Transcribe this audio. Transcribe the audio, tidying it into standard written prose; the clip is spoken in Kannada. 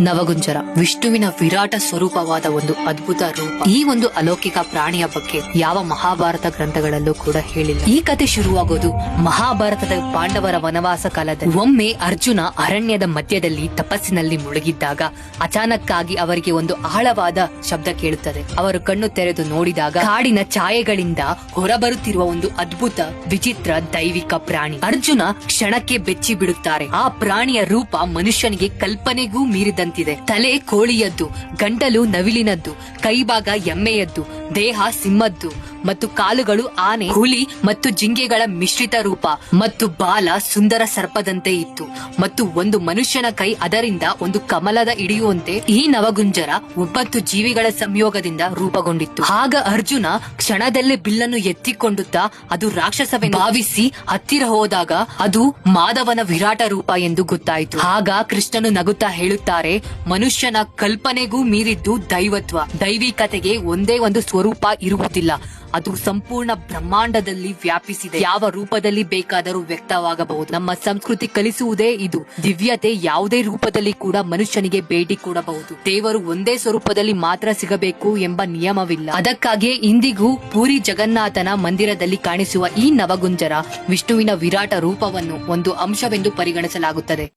ನವಗುಂಜರ ವಿಷ್ಣುವಿನ ವಿರಾಟ ಸ್ವರೂಪವಾದ ಒಂದು ಅದ್ಭುತ ರೂಪ. ಈ ಒಂದು ಅಲೌಕಿಕ ಪ್ರಾಣಿಯ ಬಗ್ಗೆ ಯಾವ ಮಹಾಭಾರತ ಗ್ರಂಥಗಳಲ್ಲೂ ಕೂಡ ಹೇಳಿಲ್ಲ. ಈ ಕತೆ ಶುರುವಾಗೋದು ಮಹಾಭಾರತದ ಪಾಂಡವರ ವನವಾಸ ಕಾಲದಲ್ಲಿ. ಒಮ್ಮೆ ಅರ್ಜುನ ಅರಣ್ಯದ ಮಧ್ಯದಲ್ಲಿ ತಪಸ್ಸಿನಲ್ಲಿ ಮುಳುಗಿದ್ದಾಗ ಅಚಾನಕ್ ಆಗಿ ಅವರಿಗೆ ಒಂದು ಆಳವಾದ ಶಬ್ದ ಕೇಳುತ್ತದೆ. ಅವರು ಕಣ್ಣು ತೆರೆದು ನೋಡಿದಾಗ ಕಾಡಿನ ಛಾಯೆಗಳಿಂದ ಹೊರಬರುತ್ತಿರುವ ಒಂದು ಅದ್ಭುತ ವಿಚಿತ್ರ ದೈವಿಕ ಪ್ರಾಣಿ. ಅರ್ಜುನ ಕ್ಷಣಕ್ಕೆ ಬೆಚ್ಚಿ ಬಿಡುತ್ತಾರೆ. ಆ ಪ್ರಾಣಿಯ ರೂಪ ಮನುಷ್ಯನಿಗೆ ಕಲ್ಪನೆಗೂ ಮೀರಿದಂತಿದೆ. ತಲೆ ಕೋಳಿಯದ್ದು, ಗಂಟಲು ನವಿಲಿನದ್ದು, ಕೈಭಾಗ ಎಮ್ಮೆಯದ್ದು, ದೇಹ ಸಿಂಹದ್ದು ಮತ್ತು ಕಾಲುಗಳು ಆನೆ, ಹುಲಿ ಮತ್ತು ಜಿಂಕೆಗಳ ಮಿಶ್ರಿತ ರೂಪ ಮತ್ತು ಬಾಲ ಸುಂದರ ಸರ್ಪದಂತೆ ಇತ್ತು ಮತ್ತು ಒಂದು ಮನುಷ್ಯನ ಕೈ ಅದರಿಂದ ಒಂದು ಕಮಲದ ಹಿಡಿಯುವಂತೆ ಈ ನವಗುಂಜರ 9 ಜೀವಿಗಳ ಸಂಯೋಗದಿಂದ ರೂಪುಗೊಂಡಿತ್ತು. ಆಗ ಅರ್ಜುನ ಕ್ಷಣದಲ್ಲೇ ಬಿಲ್ಲನ್ನು ಎತ್ತಿಕೊಂಡುತ್ತಾ ಅದು ರಾಕ್ಷಸವೆಂದು ಭಾವಿಸಿ ಹತ್ತಿರ ಹೋದಾಗ ಅದು ಮಾಧವನ ವಿರಾಟ ರೂಪ ಎಂದು ಗೊತ್ತಾಯಿತು. ಆಗ ಕೃಷ್ಣನು ನಗುತ್ತಾ ಹೇಳುತ್ತಾರೆ, ಮನುಷ್ಯನ ಕಲ್ಪನೆಗೂ ಮೀರಿದ್ದು ದೈವತ್ವ. ದೈವಿಕತೆಗೆ ಒಂದೇ ಒಂದು ಸ್ವರೂಪ ಇರುವುದಿಲ್ಲ, ಅದು ಸಂಪೂರ್ಣ ಬ್ರಹ್ಮಾಂಡದಲ್ಲಿ ವ್ಯಾಪಿಸಿದೆ. ಯಾವ ರೂಪದಲ್ಲಿ ಬೇಕಾದರೂ ವ್ಯಕ್ತವಾಗಬಹುದು. ನಮ್ಮ ಸಂಸ್ಕೃತಿ ಕಲಿಸುವುದೇ ಇದು. ದಿವ್ಯತೆ ಯಾವುದೇ ರೂಪದಲ್ಲಿ ಕೂಡ ಮನುಷ್ಯನಿಗೆ ಭೇಟಿ ಕೊಡಬಹುದು. ದೇವರು ಒಂದೇ ಸ್ವರೂಪದಲ್ಲಿ ಮಾತ್ರ ಸಿಗಬೇಕು ಎಂಬ ನಿಯಮವಿಲ್ಲ. ಅದಕ್ಕಾಗಿಯೇ ಇಂದಿಗೂ ಪೂರಿ ಜಗನ್ನಾಥನ ಮಂದಿರದಲ್ಲಿ ಕಾಣಿಸುವ ಈ ನವಗುಂಜರ ವಿಷ್ಣುವಿನ ವಿರಾಟ ರೂಪವನ್ನು ಒಂದು ಅಂಶವೆಂದು ಪರಿಗಣಿಸಲಾಗುತ್ತದೆ.